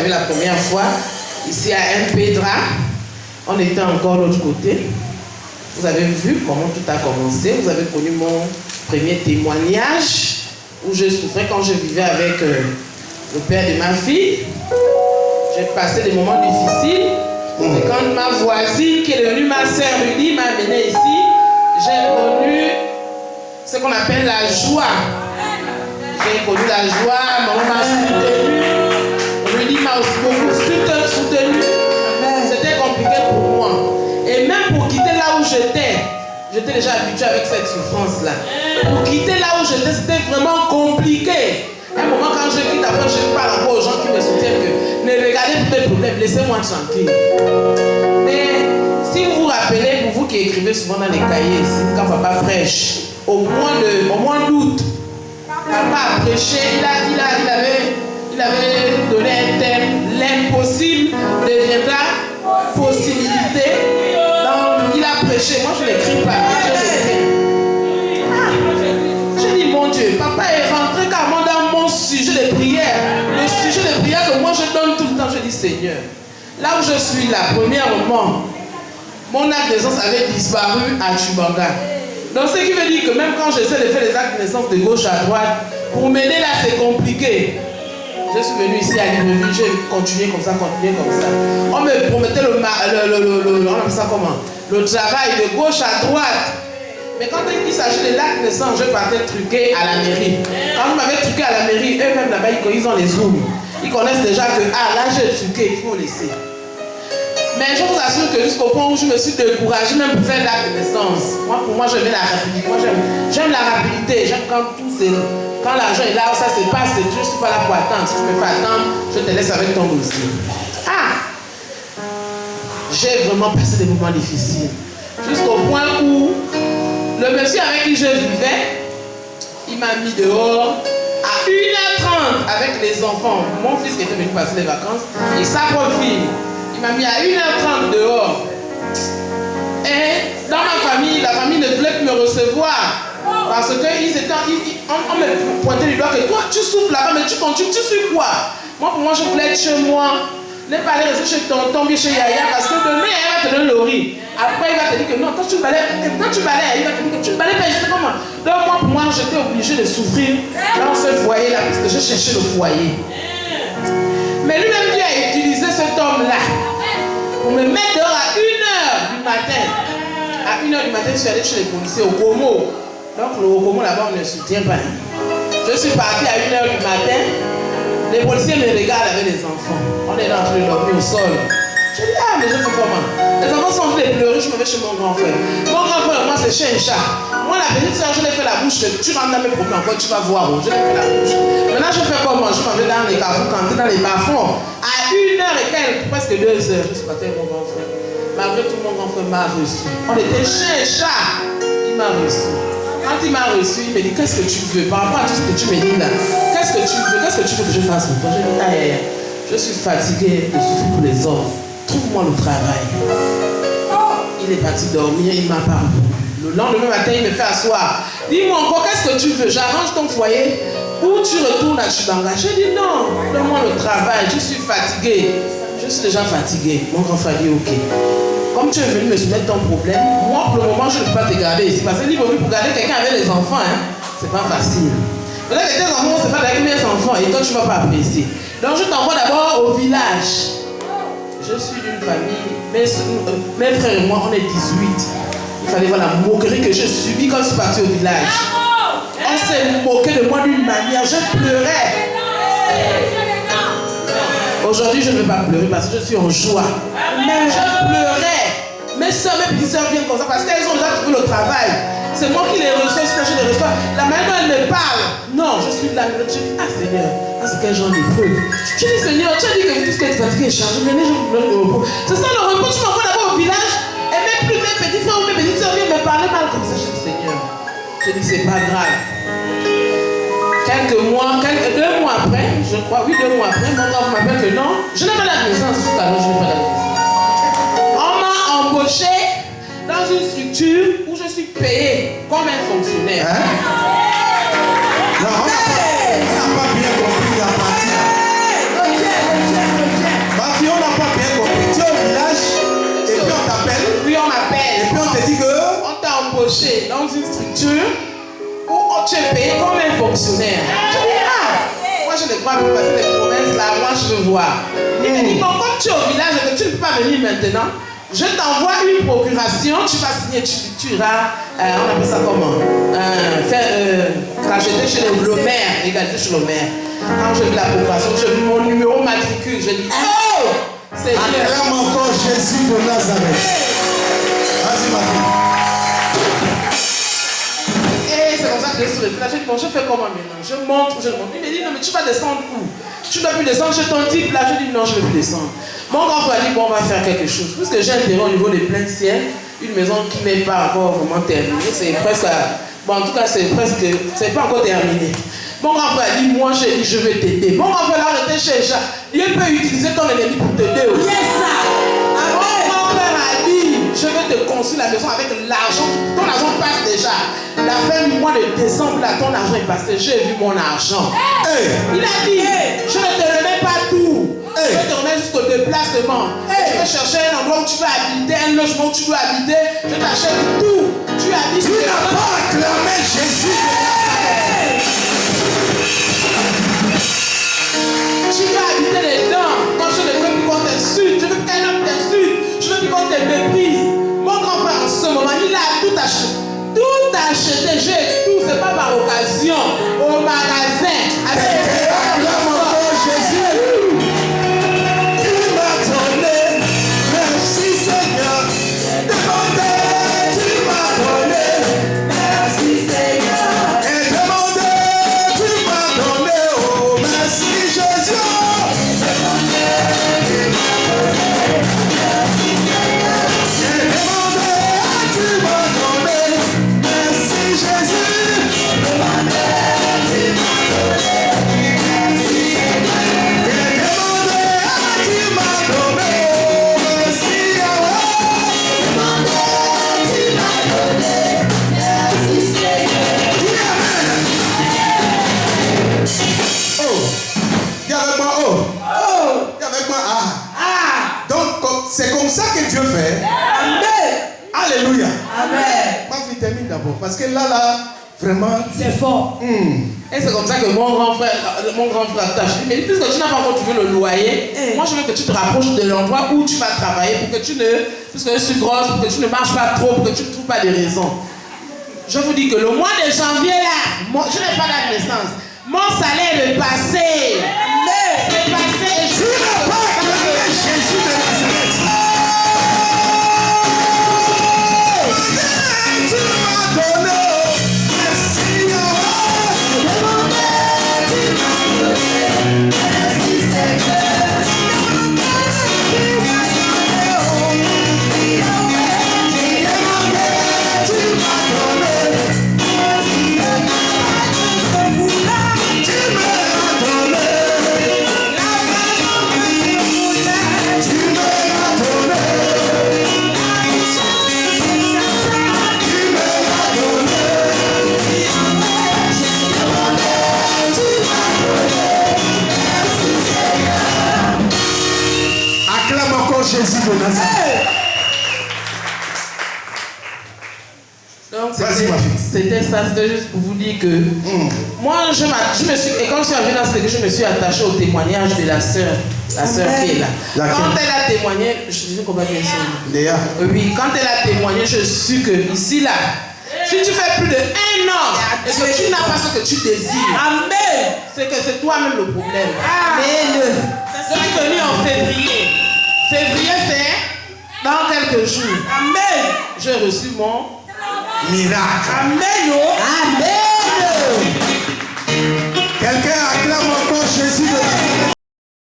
vu la première fois, ici à Mpedra, on était encore de l'autre côté. Vous avez vu comment tout a commencé. Vous avez connu mon premier témoignage où je souffrais quand je vivais avec le père de ma fille. J'ai passé des moments difficiles. Et quand ma voisine, qui est devenue ma sœur Rudy, m'a amené ici, j'ai connu ce qu'on appelle la joie. J'ai connu la joie, maman m'a soutenu. Rudy m'a aussi beaucoup soutenu. C'était compliqué pour moi. Et même pour quitter là où j'étais déjà habitué avec cette souffrance-là. Pour quitter là où j'étais, c'était vraiment compliqué. À un moment, quand je quitte, après, je parle encore aux gens qui me soutiennent que ne regardez plus mes problèmes, laissez-moi tranquille. Mais si vous vous rappelez, pour vous qui écrivez souvent dans les cahiers ici, quand papa prêche, au mois d'août, papa a prêché, il avait donné un thème, l'impossible deviendra possibilité. Donc, il a prêché, moi je ne l'écris pas, j'ai dit, mon Dieu, papa est rentré carrément dans mon sujet de prière. Le sujet de prière que moi je donne tout le temps, je dis, Seigneur, là où je suis là, premièrement, mon acte de naissance avait disparu à Chibanga. Donc ce qui veut dire que même quand j'essaie de faire les actes de naissance de gauche à droite, pour m'aider là c'est compliqué. Je suis venu ici à Libreville, j'ai continué comme ça. On me promettait on appelle ça comment? Le travail de gauche à droite. Mais quand il s'agit de l'acte de naissance, je partais truquer à la mairie. Quand vous m'avez truqué à la mairie, eux-mêmes là-bas, ils ont les zooms. Ils connaissent déjà que, là j'ai truqué, il faut laisser. Mais je vous assure que jusqu'au point où je me suis découragée, même pour faire l'acte de naissance. Pour moi, j'aime la rapidité. Moi, j'aime la rapidité. J'aime quand l'argent est là, ça se passe, je ne suis pas là pour attendre. Si tu me fais attendre, je te laisse avec ton dossier. J'ai vraiment passé des moments difficiles. Jusqu'au point où le monsieur avec qui je vivais, il m'a mis dehors à 1h30 avec les enfants. Mon fils qui était venu passer les vacances et sa propre fille. Il m'a mis à 1h30 dehors. Et dans ma famille, la famille ne voulait plus me recevoir. Parce que on me pointait du doigt que toi tu souffles là-bas, mais tu continues, tu suis quoi? Moi pour moi je voulais être chez moi. Ne pas aller rester chez tonton, bien chez Yaya, parce que demain elle va te donner le riz. Après il va te dire que non, quand tu balais, il va te dire que tu ne balais pas ici comment. Donc moi pour moi j'étais obligée de souffrir dans ce foyer là, parce que je cherchais le foyer. Mais lui-même Dieu a utilisé cet homme-là pour me mettre dehors à 1h du matin. À 1h du matin, je suis allée chez les policiers au Como. Donc le Como là-bas, on ne soutient pas. Je suis partie à 1h du matin. Les policiers me regardent avec les enfants. On est là en train de dormir au sol. Je dis, mais je fais comment? Les enfants sont en train de pleurer, je me vais chez mon grand frère. Mon grand frère, moi, c'est chien et chat. Moi, la petite soeur, je l'ai fait la bouche. Tu rentres dans mes problèmes encore, tu vas voir. Je l'ai fait la bouche. Maintenant, je fais comment? Je m'en vais dans les carrefours, dans les bas-fonds. À 1h15, presque 2h, je suis partie avec mon grand frère. Malgré tout, mon grand frère m'a reçu. On était chien et chat. Il m'a reçu. Quand il m'a reçu, il me dit, qu'est-ce que tu veux? Par rapport à tout ce que tu me dis là, qu'est-ce que tu veux? Qu'est-ce que tu veux que je fasse pour toi? Je dis, je suis fatigué de souffrir pour les autres. Trouve-moi le travail. Il est parti dormir, il m'a pas répondu. Le lendemain matin, il me fait asseoir. Dis-moi encore, qu'est-ce que tu veux? J'arrange ton foyer ou tu retournes à Chibanga? Je dis non, donne-moi le travail, je suis fatigué. Je suis déjà fatigué. Mon grand frère dit ok. Comme tu es venu me soumettre ton problème, moi pour le moment je ne peux pas te garder ici. Parce que libre pour garder quelqu'un avec les enfants, c'est pas facile. Peut-être que tes enfants, c'est pas avec mes enfants et toi tu ne vas pas apprécier. Donc je t'envoie d'abord au village. Je suis d'une famille, mes frères et moi on est 18. Il fallait voir la moquerie que j'ai subie quand je suis parti au village. On s'est moqué de moi d'une manière, je pleurais. Aujourd'hui, je ne vais pas pleurer parce que je suis en joie. Mais je pleurais. Mes soeurs, mes petites soeurs viennent comme ça parce qu'elles ont déjà trouvé le travail. C'est moi qui les reçois, je les reçois. La manière dont elles me parlent. Non, je suis là. Je dis, Seigneur, c'est quel genre d'épreuve. Je dis, Seigneur, tu as dit que tout ce qui est fatigué est chargé. Venez, je vous donne le repos. C'est ça le repos. Tu m'envoies d'abord au village. Et même plus mes petits frères ou mes petites soeurs viennent me parler mal comme ça. Je dis, Seigneur. Je dis, c'est pas grave. 2 mois après, je crois, 2 mois après, mon grand m'appelle que non, je n'ai pas la naissance jusqu'à l'heure, je n'ai pas la naissance. On m'a embauché dans une structure où je suis payé comme un fonctionnaire. Non, on n'a pas bien compris la partie. crois pour passer les promesses là, moi je veux voir. Il me dit, bon, comme tu es au village et que tu ne peux pas venir maintenant, je t'envoie une procuration, tu vas signer, tu iras, on appelle ça comment, racheter chez le maire, égalité chez le maire. Quand j'ai vu la procuration, j'ai vu mon numéro matricule, je dis, oh, c'est bien. Acclame encore Jésus de Nazareth. Vas-y, ma fille. Et c'est comme ça que je suis resté là. Je dis, bon, je fais comment maintenant? Je monte. Il me dit, non, mais tu vas descendre où? Tu ne dois plus descendre chez ton type là. Je dis, non, je ne veux plus descendre. Mon grand frère dit, bon, on va faire quelque chose. Puisque j'ai un terrain au niveau des pleins ciel, une maison qui n'est pas encore vraiment terminée. C'est presque, bon, en tout cas, c'est pas encore terminé. Mon grand frère dit, moi, j'ai dit, je vais t'aider. Mon grand frère a arrêté chez Jacques. Il peut utiliser ton ennemi pour t'aider aussi. Yes, ça. Mon grand frère a dit, je vais te construire la maison avec l'argent. Ton argent passe déjà. La fin du mois de décembre, là, ton argent est passé. J'ai vu mon argent. Hey. Il a dit, je ne te remets pas tout. Hey. Je te remets jusqu'au déplacement. Hey. Je vais chercher un endroit où tu vas habiter, un logement où tu dois habiter. Je t'achète tout. Tu habites. Tu n'as pas acclamé Jésus de Nazareth. Tu vas habiter dedans. Quand je ne veux plus qu'on t'insulte, je veux qu'un homme t'insulte, je veux plus qu'on te méprise. Mon grand-père en ce moment, il a tout acheté. Tout acheté, j'ai tout, c'est pas par occasion. Au magasin. Acclame encore Jésus. Tu m'as donné. Merci Seigneur. Demandez. Tu m'as donné. Merci Seigneur. Et demandez. Tu m'as donné. Oh, merci Jésus. C'est comme ça que Dieu fait. Amen. Alléluia. Amen. Ma fille termine d'abord. Parce que là, vraiment. C'est fort. Et c'est comme ça que mon grand frère tâche. Mais puisque tu n'as pas encore trouvé le loyer, moi je veux que tu te rapproches de l'endroit où tu vas travailler pour que tu ne, puisque je suis grosse, pour que tu ne marches pas trop, pour que tu ne trouves pas de raisons. Je vous dis que le mois de janvier là, je n'ai pas la naissance. Mon salaire est passé. C'est passé. Et je n'ai pas acclamé Jésus de Nazareth. Tu m'as donné. Merci. Tu m'as donné. Merci Seigneur. Jésus de Nazareth. Donc c'était ça, c'était juste pour vous dire que moi je me suis, et quand je suis arrivée dans cette église, je me suis attachée au témoignage de la sœur qui est là. Quand elle a témoigné, je sais combien de personnes. Oui, quand elle a témoigné, je suis que ici là, si tu fais plus de 1 an et que tu n'as pas ce que tu désires, amen, c'est que c'est toi-même le problème. Amen. Je suis venue en février. Février, c'est dans quelques jours. Amen. J'ai reçu mon miracle. Amen. Amen.